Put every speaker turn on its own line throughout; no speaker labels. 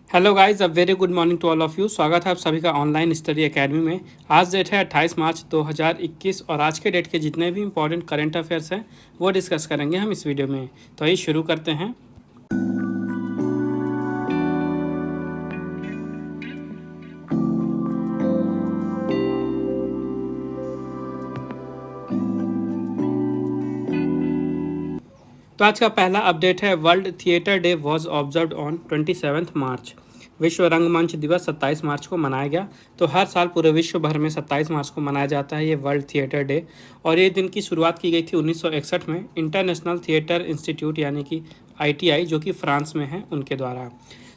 Hello guys, a very good morning to all of you. स्वागत है आप सभी का ऑनलाइन स्टडी एकेडमी में। आज डेट है 28 मार्च 2021 और आज के डेट के जितने भी इंपॉर्टेंट करंट अफेयर्स हैं वो डिस्कस करेंगे हम इस वीडियो में। तो आइए शुरू करते हैं। तो आज का पहला अपडेट है, world theatre day was observed on 27 मार्च। विश्व रंगमंच दिवस 27 मार्च को मनाया गया। तो हर साल पूरे विश्व भर में 27 मार्च को मनाया जाता है ये वर्ल्ड थिएटर डे। और ये दिन की शुरुआत की गई थी 1961 में इंटरनेशनल थिएटर इंस्टीट्यूट यानी कि ITI, जो कि फ्रांस में है, उनके द्वारा।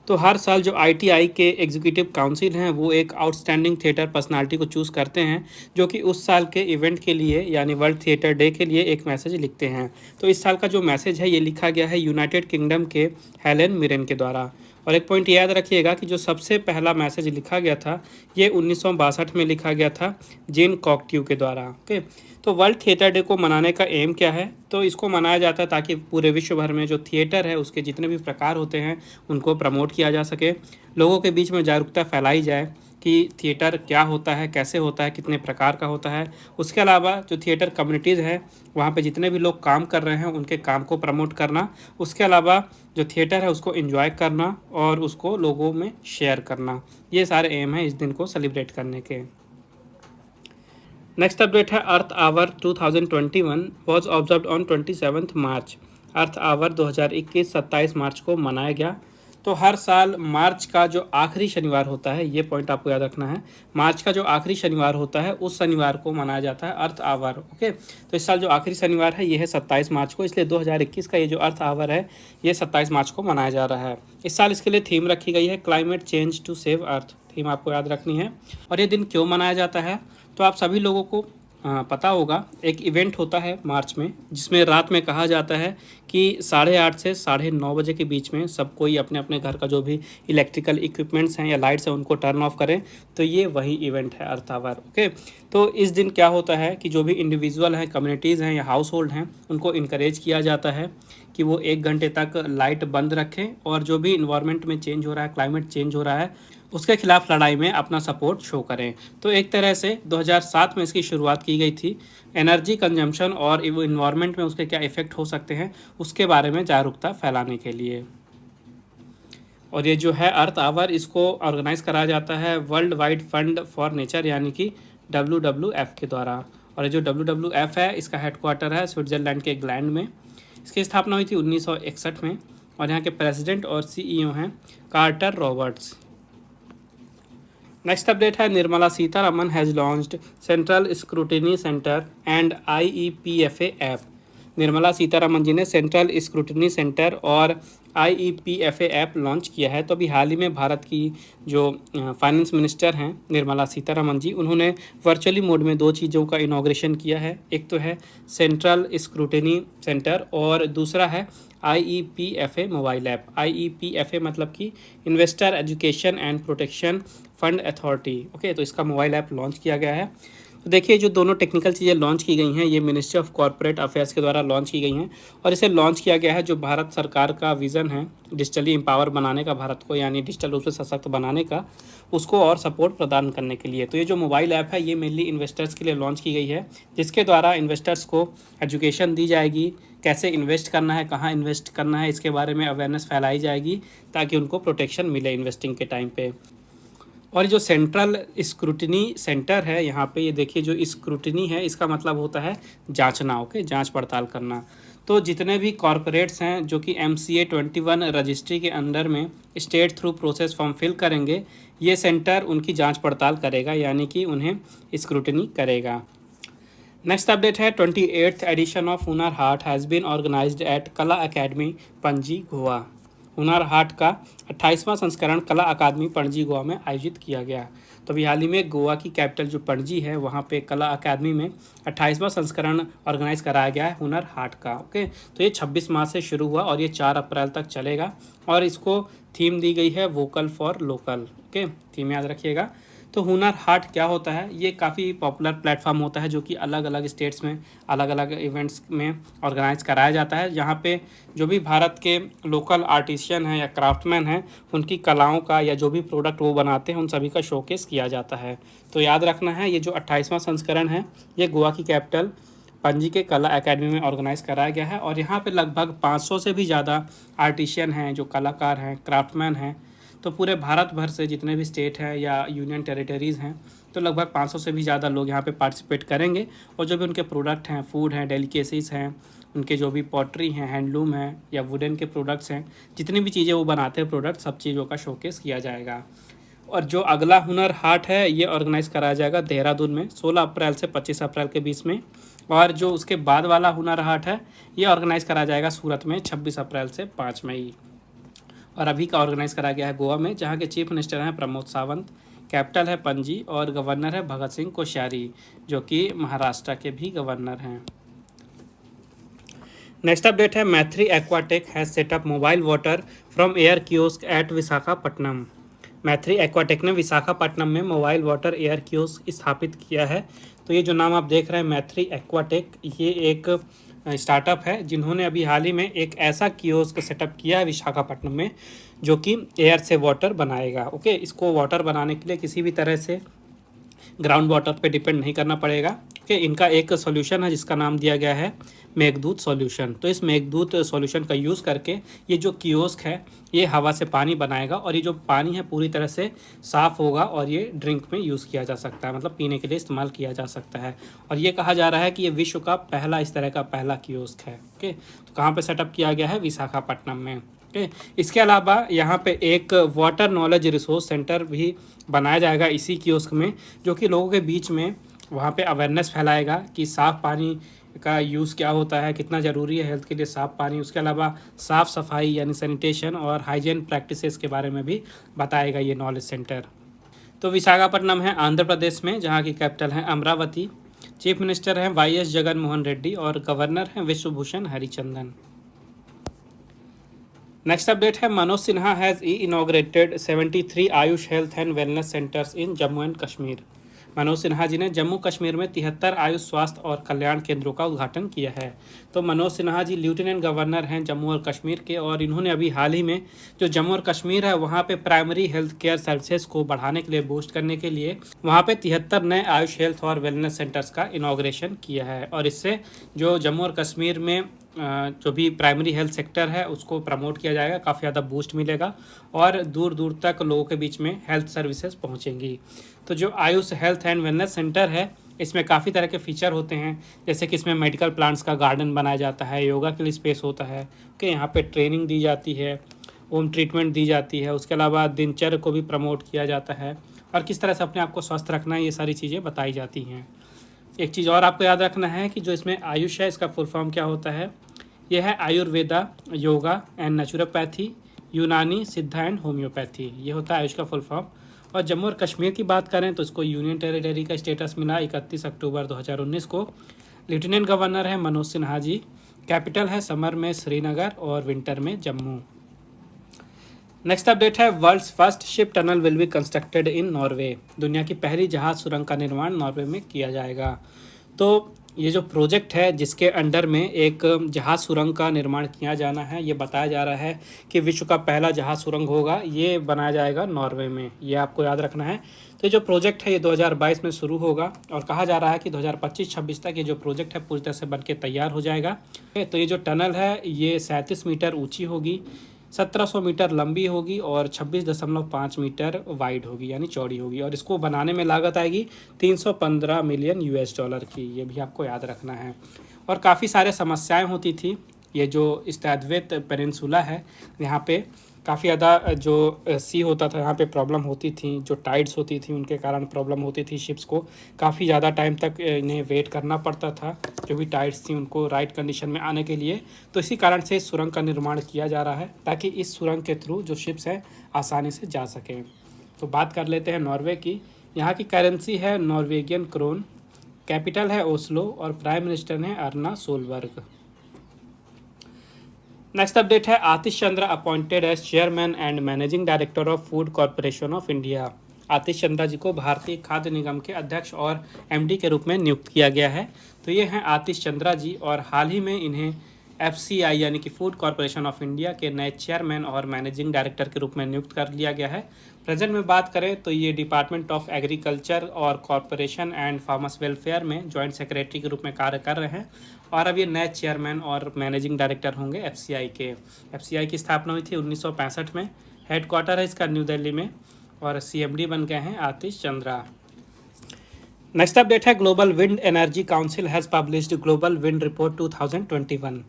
तो हर साल जो ITI के एग्जीक्यूटिव काउंसिल हैं वो एक आउटस्टैंडिंग थिएटर पर्सनालिटी को चूज़ करते हैं जो कि उस साल के इवेंट के लिए यानी वर्ल्ड थिएटर डे के लिए एक मैसेज लिखते हैं। तो इस साल का जो मैसेज है ये लिखा गया है यूनाइटेड किंगडम के हेलेन मिरेन के द्वारा। और एक पॉइंट याद रखिएगा कि जो सबसे पहला मैसेज लिखा गया था ये 1962 में लिखा गया था जीन कॉकट्यू के द्वारा। ओके, तो वर्ल्ड थिएटर डे को मनाने का एम क्या है? तो इसको मनाया जाता है ताकि पूरे विश्व भर में जो थिएटर है उसके जितने भी प्रकार होते हैं उनको प्रमोट किया जा सके, लोगों के बीच में जागरूकता फैलाई जाए कि थिएटर क्या होता है, कैसे होता है, कितने प्रकार का होता है। उसके अलावा जो थिएटर कम्युनिटीज़ है वहाँ पे जितने भी लोग काम कर रहे हैं उनके काम को प्रमोट करना, उसके अलावा जो थिएटर है उसको एंजॉय करना और उसको लोगों में शेयर करना, ये सारे एम हैं इस दिन को सेलिब्रेट करने के। नेक्स्ट अपडेट है, Earth Hour 2021 was observed on 27 March. Earth Hour 2021 27 मार्च को मनाया गया। तो हर साल मार्च का जो आखिरी शनिवार होता है, ये पॉइंट आपको याद रखना है, मार्च का जो आखिरी शनिवार होता है उस शनिवार को मनाया जाता है अर्थ आवर। ओके, तो इस साल जो आखिरी शनिवार है ये है 27 मार्च को, इसलिए 2021 का ये जो अर्थ आवर है ये 27 मार्च को मनाया जा रहा है। इस साल इसके लिए थीम रखी गई है climate change to save earth, theme आपको याद रखनी है। और ये दिन क्यों मनाया जाता है तो आप सभी लोगों को पता होगा, एक इवेंट होता है मार्च में जिसमें रात में कहा जाता है कि 8:30 से 9:30 बजे के बीच में सब कोई अपने अपने घर का जो भी इलेक्ट्रिकल इक्विपमेंट्स हैं या लाइट्स हैं उनको टर्न ऑफ करें। तो ये वही इवेंट है अर्थ आवर। ओके, तो इस दिन क्या होता है कि जो भी इंडिविजुअल हैं, कम्युनिटीज़ हैं या हाउस होल्ड हैं उनको इनकरेज किया जाता है कि वो 1 घंटे तक लाइट बंद रखें और जो भी इन्वायरमेंट में चेंज हो रहा है, क्लाइमेट चेंज हो रहा है, उसके खिलाफ लड़ाई में अपना सपोर्ट शो करें। तो एक तरह से 2007 में इसकी शुरुआत की गई थी। एनर्जी कंजम्पशन और इन्वायरमेंट में उसके क्या इफ़ेक्ट हो सकते हैं उसके बारे में जागरूकता फैलाने के लिए। और ये जो है अर्थ आवर, इसको ऑर्गेनाइज करा जाता है world wide fund for nature यानी कि WWF के द्वारा। और ये जो WWF है इसका हेडक्वार्टर है स्विट्ज़रलैंड के ग्लैंड में। इसकी स्थापना हुई थी 1961 में और यहाँ के प्रेसिडेंट और CEO हैं कार्टर रॉबर्ट्स। नेक्स्ट अपडेट है, Nirmala Sitharaman has launched central scrutiny centre and IEPFA app. Nirmala Sitharaman ji ने सेंट्रल स्क्रूटिनी सेंटर और IEPFA ऐप लॉन्च किया है। तो अभी हाल ही में भारत की जो फाइनेंस मिनिस्टर हैं निर्मला सीतारमन जी, उन्होंने वर्चुअली मोड में 2 चीज़ों का इनॉग्रेशन किया है। एक तो है सेंट्रल स्क्रूटिनी सेंटर और दूसरा है IEPFA मोबाइल ऐप। IEPFA मतलब कि investor education and protection fund authority. Okay, तो इसका मोबाइल ऐप लॉन्च किया गया है। तो देखिए जो दोनों टेक्निकल चीज़ें लॉन्च की गई हैं ये मिनिस्ट्री ऑफ कॉर्पोरेट अफेयर्स के द्वारा लॉन्च की गई हैं और इसे लॉन्च किया गया है जो भारत सरकार का विज़न है डिजिटली एम्पावर बनाने का, भारत को यानी डिजिटल रूप से सशक्त बनाने का, उसको और सपोर्ट प्रदान करने के लिए। तो ये जो मोबाइल ऐप है ये मेनली इन्वेस्टर्स के लिए लॉन्च की गई है जिसके द्वारा इन्वेस्टर्स को एजुकेशन दी जाएगी, कैसे इन्वेस्ट करना है, कहाँ इन्वेस्ट करना है, इसके बारे में अवेयरनेस फैलाई जाएगी ताकि उनको प्रोटेक्शन मिले इन्वेस्टिंग के टाइम पे। और जो सेंट्रल स्क्रूटिनी सेंटर है यहाँ पे ये देखिए, जो स्क्रूटिनी है इसका मतलब होता है जांचना। ओके, जांच पड़ताल करना। तो जितने भी कॉरपोरेट्स हैं जो कि MCA 21 रजिस्ट्री के अंदर में state through process form fill करेंगे, ये सेंटर उनकी जांच पड़ताल करेगा यानी कि उन्हें स्क्रूटिनी करेगा। नेक्स्ट अपडेट है, 28th addition of Hunar Haat has been organised eight कला अकेडमी पणजी गोवा। हुनर हाट का 28वां संस्करण कला अकादमी पणजी गोवा में आयोजित किया गया। तो अभी हाल ही में गोवा की कैपिटल जो पणजी है वहाँ पे कला अकादमी में 28वां संस्करण ऑर्गेनाइज कराया गया है हुनर हाट का। ओके, तो ये 26 मार्च से शुरू हुआ और ये 4 अप्रैल तक चलेगा और इसको थीम दी गई है vocal for local. Okay, theme याद रखिएगा। तो हुनर हाट क्या होता है, ये काफ़ी पॉपुलर प्लेटफॉर्म होता है जो कि अलग अलग स्टेट्स में अलग अलग इवेंट्स में ऑर्गेनाइज कराया जाता है, जहाँ पे जो भी भारत के लोकल आर्टिशियन हैं या क्राफ्टमैन हैं उनकी कलाओं का या जो भी प्रोडक्ट वो बनाते हैं उन सभी का शोकेस किया जाता है। तो याद रखना है, ये जो 28वां संस्करण है ये गोवा की कैपिटल पणजी के कला एकेडमी में ऑर्गेनाइज कराया गया है और यहाँ पे लगभग 500 से भी ज़्यादा आर्टिशियन हैं, जो कलाकार हैं, क्राफ्टमैन हैं। तो पूरे भारत भर से जितने भी स्टेट हैं या यूनियन टेरिटरीज़ हैं, तो लगभग 500 से भी ज़्यादा लोग यहाँ पे पार्टिसिपेट करेंगे और जो भी उनके प्रोडक्ट हैं, फूड हैं, डेलिकेसीज़ हैं, उनके जो भी पॉटरी हैं, हैंडलूम हैं या वुडन के प्रोडक्ट्स हैं, जितनी भी चीज़ें वो बनाते हैं प्रोडक्ट, सब चीज़ों का शोकेस किया जाएगा। और जो अगला हुनर हाट है ये ऑर्गेनाइज कराया जाएगा देहरादून में 16 अप्रैल से 25 अप्रैल के बीच में, और जो उसके बाद वाला हुनर हाट है ये ऑर्गेनाइज कराया जाएगा सूरत में 26 अप्रैल से 5 मई। और अभी का ऑर्गेनाइज कराया गया है गोवा में, जहाँ के चीफ मिनिस्टर हैं प्रमोद सावंत, कैपिटल है पणजी और गवर्नर है भगत सिंह कोश्यारी जो कि महाराष्ट्र के भी गवर्नर हैं। नेक्स्ट अपडेट है, Maitri Aquatech has set up mobile water from air kiosk at Visakhapatnam. Maitri Aquatech ने विशाखापट्टनम में मोबाइल वाटर एयर कियोस्क स्थापित किया है। तो ये जो नाम आप देख रहे हैं मैत्री एक्वाटेक, ये एक स्टार्टअप है जिन्होंने अभी हाल ही में एक ऐसा कियोस्क सेटअप किया है विशाखापट्टनम में जो कि एयर से वाटर बनाएगा। ओके, इसको वाटर बनाने के लिए किसी भी तरह से ग्राउंड वाटर पे डिपेंड नहीं करना पड़ेगा। ओके, इनका एक सॉल्यूशन है जिसका नाम दिया गया है मेघदूत सॉल्यूशन। तो इस मेघदूत सॉल्यूशन का यूज़ करके ये जो कियोस्क है ये हवा से पानी बनाएगा और ये जो पानी है पूरी तरह से साफ़ होगा और ये ड्रिंक में यूज़ किया जा सकता है, मतलब पीने के लिए इस्तेमाल किया जा सकता है। और ये कहा जा रहा है कि ये विश्व का पहला इस तरह का पहला कियोस्क है। ओके, तो कहाँ पे सेटअप किया गया है, विशाखापट्टनम में। ओके, इसके अलावा यहाँ पे एक वाटर नॉलेज रिसोर्स सेंटर भी बनाया जाएगा इसी कियोस्क में, जो कि लोगों के बीच में वहाँ पे अवेयरनेस फैलाएगा कि साफ़ पानी का यूज़ क्या होता है, कितना ज़रूरी है हेल्थ के लिए साफ़ पानी। उसके अलावा साफ़ सफाई यानी सैनिटेशन और हाइजीन प्रैक्टिसेस के बारे में भी बताएगा ये नॉलेज सेंटर। तो विशाखापट्टनम है आंध्र प्रदेश में, जहाँ की कैपिटल है अमरावती। चीफ मिनिस्टर हैं वाई एस जगन मोहन रेड्डी और गवर्नर हैं विश्वभूषण हरिचंदन। नेक्स्ट अपडेट है, Manoj Sinha has inaugurated 73 Ayush health and wellness centres in Jammu and Kashmir. Manoj Sinha ji ने जम्मू कश्मीर में 73 आयुष स्वास्थ्य और कल्याण केंद्रों का उद्घाटन किया है। तो मनोज सिन्हा जी लेफ्टिनेंट गवर्नर हैं जम्मू और कश्मीर के, और इन्होंने अभी हाल ही में जो जम्मू और कश्मीर है वहाँ पे प्राइमरी हेल्थ केयर सर्विसेज को बढ़ाने के लिए, बूस्ट करने के लिए वहाँ पे 73 नए आयुष हेल्थ और वेलनेस सेंटर्स का इनॉग्रेशन किया है। और इससे जो जम्मू और कश्मीर में जो भी प्राइमरी हेल्थ सेक्टर है उसको प्रमोट किया जाएगा, काफ़ी ज़्यादा बूस्ट मिलेगा और दूर दूर तक लोगों के बीच में हेल्थ सर्विसेज पहुंचेंगी। तो जो Ayush health and wellness centre है इसमें काफ़ी तरह के फीचर होते हैं, जैसे कि इसमें मेडिकल प्लांट्स का गार्डन बनाया जाता है, योगा के लिए स्पेस होता है कि यहाँ पे ट्रेनिंग दी जाती है, होम ट्रीटमेंट दी जाती है, उसके अलावा दिनचर्या को भी प्रमोट किया जाता है और किस तरह से अपने आप को स्वस्थ रखना है, ये सारी चीज़ें बताई जाती हैं। एक चीज़ और आपको याद रखना है कि जो इसमें आयुष है इसका फुल फॉर्म क्या होता है, यह है आयुर्वेदा, योगा एंड नेचुरोपैथी, यूनानी, सिद्धा एंड होम्योपैथी, ये होता है आयुष का फुल फॉर्म। और जम्मू और कश्मीर की बात करें तो इसको यूनियन टेरिटरी का स्टेटस मिला 31 अक्टूबर 2019 को। लेफ्टिनेंट गवर्नर है मनोज सिन्हा जी, कैपिटल है समर में श्रीनगर और विंटर में जम्मू। नेक्स्ट अपडेट है, world's first ship tunnel will be constructed in Norway. दुनिया की पहली जहाज सुरंग का निर्माण नॉर्वे में किया जाएगा। तो ये जो प्रोजेक्ट है जिसके अंडर में एक जहाज सुरंग का निर्माण किया जाना है, ये बताया जा रहा है कि विश्व का पहला जहाज सुरंग होगा, ये बनाया जाएगा नॉर्वे में, ये आपको याद रखना है। तो ये जो प्रोजेक्ट है ये 2022 में शुरू होगा और कहा जा रहा है कि 2025-26 तक ये जो प्रोजेक्ट है पूरी तरह से बनके तैयार हो जाएगा। तो ये जो टनल है ये 37 मीटर ऊँची होगी, 1700 मीटर लंबी होगी और 26.5 मीटर वाइड होगी यानी चौड़ी होगी, और इसको बनाने में लागत आएगी 315 मिलियन US डॉलर की, ये भी आपको याद रखना है। और काफ़ी सारे समस्याएं होती थी, ये जो स्टैदवेट पेनिनसुला है यहाँ पे काफ़ी ज़्यादा जो सी होता था यहाँ पे प्रॉब्लम होती थी, जो टाइड्स होती थी उनके कारण प्रॉब्लम होती थी, शिप्स को काफ़ी ज़्यादा टाइम तक इन्हें वेट करना पड़ता था जो भी टाइड्स थी उनको राइट कंडीशन में आने के लिए। तो इसी कारण से इस सुरंग का निर्माण किया जा रहा है ताकि इस सुरंग के थ्रू जो शिप्स हैं आसानी से जा सकें। तो बात कर लेते हैं नॉर्वे की। यहाँ की करेंसी है नॉर्वेगियन क्रोन, कैपिटल है ओस्लो और प्राइम मिनिस्टर हैं अर्ना सोलबर्ग। नेक्स्ट अपडेट है, Atish Chandra appointed as chairman and managing director of food corporation of India. Atish Chandra ji को भारतीय खाद्य निगम के अध्यक्ष और एमडी के रूप में नियुक्त किया गया है। तो ये हैं आतिश चंद्रा जी, और हाल ही में इन्हें FCI यानी कि फूड कॉरपोरेशन ऑफ इंडिया के नए चेयरमैन और मैनेजिंग डायरेक्टर के रूप में नियुक्त कर लिया गया है। प्रेजेंट में बात करें तो ये डिपार्टमेंट ऑफ एग्रीकल्चर और कॉरपोरेशन एंड फार्मर्स वेलफेयर में जॉइंट सेक्रेटरी के रूप में कार्य कर रहे हैं, और अब ये नए चेयरमैन और मैनेजिंग डायरेक्टर होंगे FCI के। FCI की स्थापना हुई थी 1965 में, हेडक्वार्टर है इसका न्यू दिल्ली में, और CMD बन गए हैं आतिश चंद्रा। नेक्स्ट अपडेट है, global wind energy council has published global wind report 2021।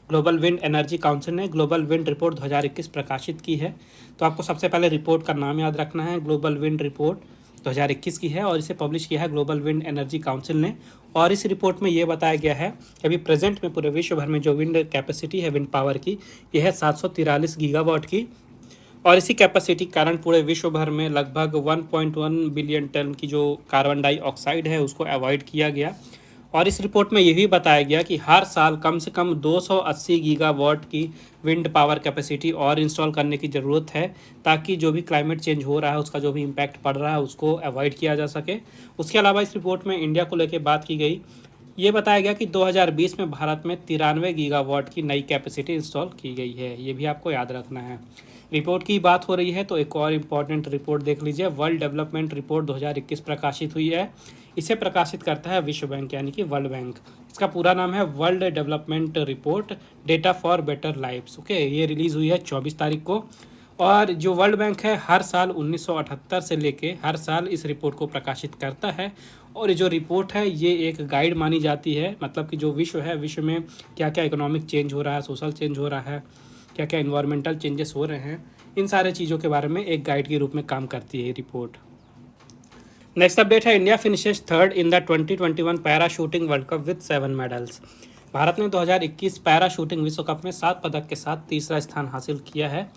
Global wind energy council ने ग्लोबल विंड रिपोर्ट 2021 प्रकाशित की है। तो आपको सबसे पहले रिपोर्ट का नाम याद रखना है, ग्लोबल विंड रिपोर्ट 2021 की है, और इसे पब्लिश किया है ग्लोबल विंड एनर्जी काउंसिल ने। और इस रिपोर्ट में ये बताया गया है कि अभी प्रेजेंट में पूरे विश्व भर में जो विंड कैपेसिटी है विंड पावर की, यह है 743 गीगावाट की, और इसी कैपेसिटी के कारण पूरे विश्व भर में लगभग 1.1 बिलियन टन की जो कार्बन डाइऑक्साइड है उसको अवॉइड किया गया। और इस रिपोर्ट में ये भी बताया गया कि हर साल कम से कम 280 गीगावाट की विंड पावर कैपेसिटी और इंस्टॉल करने की ज़रूरत है, ताकि जो भी क्लाइमेट चेंज हो रहा है उसका जो भी इम्पैक्ट पड़ रहा है उसको अवॉइड किया जा सके। उसके अलावा इस रिपोर्ट में इंडिया को लेकर बात की गई, ये बताया गया कि 2020 में भारत में 93 गीगावाट की नई कैपेसिटी इंस्टॉल की गई है, ये भी आपको याद रखना है। रिपोर्ट की बात हो रही है तो एक और इम्पॉर्टेंट रिपोर्ट देख लीजिए, वर्ल्ड डेवलपमेंट रिपोर्ट 2021 प्रकाशित हुई है। इसे प्रकाशित करता है विश्व बैंक यानी कि वर्ल्ड बैंक। इसका पूरा नाम है world development report data for better lifes. Okay, ये रिलीज़ हुई है 24 तारीख को। और जो वर्ल्ड बैंक है हर साल 1978 से लेके हर साल इस रिपोर्ट को प्रकाशित करता है, और ये जो रिपोर्ट है ये एक गाइड मानी जाती है, मतलब कि जो विश्व है, विश्व में क्या क्या इकोनॉमिक चेंज हो रहा है, सोशल चेंज हो रहा है, क्या क्या इन्वायरमेंटल चेंजेस हो रहे हैं, इन सारे चीज़ों के बारे में एक गाइड के रूप में काम करती है ये रिपोर्ट। नेक्स्ट अपडेट है, India finishes third in the 2021 para shooting world cup with 7 medals. Bharat ने 2021 पैरा शूटिंग विश्व कप में 7 पदक के साथ तीसरा स्थान हासिल किया है।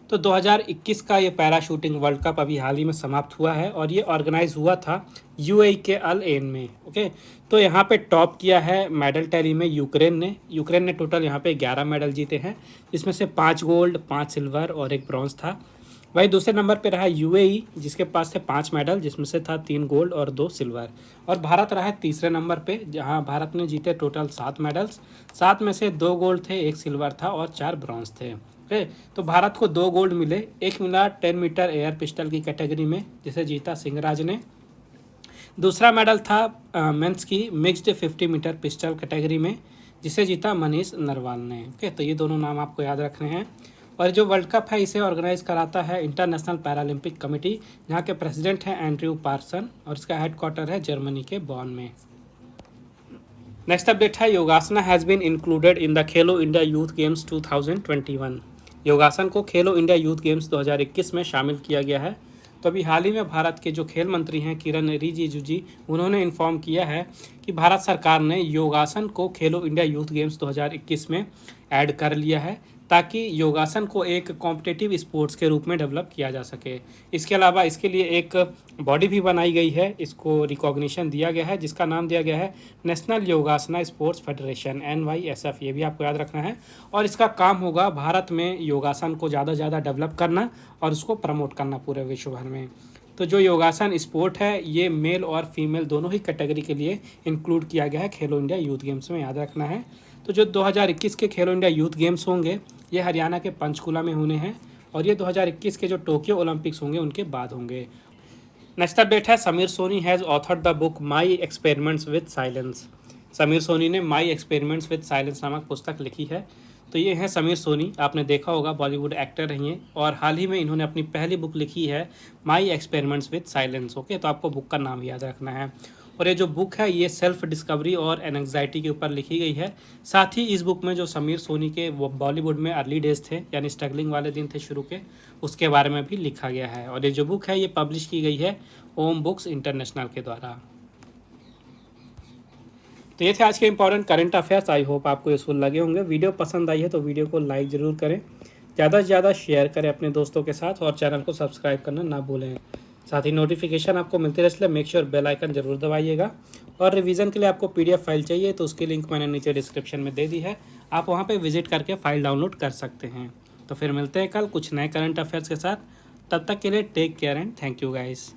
तो 2021 का ये पैरा शूटिंग वर्ल्ड कप अभी हाल ही में समाप्त हुआ है, और ये ऑर्गेनाइज हुआ था UAE के अल एन में। ओके, तो यहाँ पे टॉप किया है मेडल टैली में यूक्रेन ने टोटल यहाँ पे 11 मेडल जीते हैं, जिसमें से 5 गोल्ड, 5 सिल्वर और 1 ब्रॉन्ज था। वही दूसरे नंबर पे रहा UAE, जिसके पास थे 5 मेडल, जिसमें से था 3 गोल्ड और 2 सिल्वर। और भारत रहा है तीसरे नंबर पे, जहाँ भारत ने जीते टोटल 7 मेडल्स, 7 में से 2 गोल्ड थे, 1 सिल्वर था और 4 ब्रॉन्ज थे। ओके, तो भारत को 2 गोल्ड मिले, एक मिला 10 मीटर एयर पिस्टल की कैटेगरी में, जिसे जीता सिंहराज ने। दूसरा मेडल था मेंस की मिक्स्ड 50 मीटर पिस्टल कैटेगरी में, जिसे जीता मनीष नरवाल ने। ओके, तो ये दोनों नाम आपको याद रखने हैं। और जो वर्ल्ड कप है इसे ऑर्गेनाइज कराता है इंटरनेशनल पैरालंपिक कमेटी, जहाँ के प्रेसिडेंट हैं एंड्रयू पार्सन, और इसका हेडक्वार्टर है जर्मनी के बॉन में। नेक्स्ट अपडेट है, yogasana has been included in the Khelo India youth games 2021। योगासन को खेलो इंडिया यूथ गेम्स 2021 में शामिल किया गया है। तो अभी हाल ही में भारत के जो खेल मंत्री हैं किरण रिजिजू जी, उन्होंने इन्फॉर्म किया है कि भारत सरकार ने योगासन को खेलो इंडिया यूथ गेम्स 2021 में ऐड कर लिया है, ताकि योगासन को एक कॉम्पिटिटिव स्पोर्ट्स के रूप में डेवलप किया जा सके। इसके अलावा इसके लिए एक बॉडी भी बनाई गई है, इसको रिकॉग्निशन दिया गया है, जिसका नाम दिया गया है नेशनल योगासना स्पोर्ट्स फेडरेशन NYSF, ये भी आपको याद रखना है। और इसका काम होगा भारत में योगासन को ज़्यादा से ज़्यादा डेवलप करना और उसको प्रमोट करना पूरे विश्व भर में। तो जो योगासन स्पोर्ट है ये मेल और फीमेल दोनों ही कैटेगरी के लिए इंक्लूड किया गया है खेलो इंडिया यूथ गेम्स में, याद रखना है। तो जो 2021 के खेलो इंडिया यूथ गेम्स होंगे ये हरियाणा के पंचकुला में होने हैं, और ये 2021 के जो टोक्यो ओलंपिक्स होंगे उनके बाद होंगे। नेक्स्ट अपडेट है, Sameer Soni has authored the book my experiments with silence. Sameer Soni ने माई एक्सपेरिमेंट्स विद साइलेंस नामक पुस्तक लिखी है। तो ये हैं समीर सोनी, आपने देखा होगा बॉलीवुड एक्टर रही हैं, और हाल ही में इन्होंने अपनी पहली बुक लिखी है माई एक्सपेरिमेंट्स विद साइलेंस। ओके, तो आपको बुक का नाम याद रखना है। और ये जो बुक है ये सेल्फ डिस्कवरी और एंग्जाइटी के ऊपर लिखी गई है। साथ ही इस बुक में जो समीर सोनी के वो बॉलीवुड में अर्ली डेज थे, यानी स्ट्रगलिंग वाले दिन थे शुरू के, उसके बारे में भी लिखा गया है। और ये जो बुक है ये पब्लिश की गई है ओम बुक्स इंटरनेशनल के द्वारा। तो ये थे आज के important current affairs. I hope आपको यूजफुल लगे होंगे। वीडियो पसंद आई है तो वीडियो को लाइक ज़रूर करें, ज़्यादा से ज़्यादा शेयर करें अपने दोस्तों के साथ, और चैनल को सब्सक्राइब करना ना भूलें। साथ ही नोटिफिकेशन आपको मिलती रहे, इसलिए मेक श्योर बेल आइकन जरूर दबाइएगा। और रिवीजन के लिए आपको PDF फाइल चाहिए तो उसकी लिंक मैंने नीचे डिस्क्रिप्शन में दे दी है, आप वहाँ पे विजिट करके फ़ाइल डाउनलोड कर सकते हैं। तो फिर मिलते हैं कल कुछ नए करंट अफेयर्स के साथ। तब तक के लिए take care and thank you guys.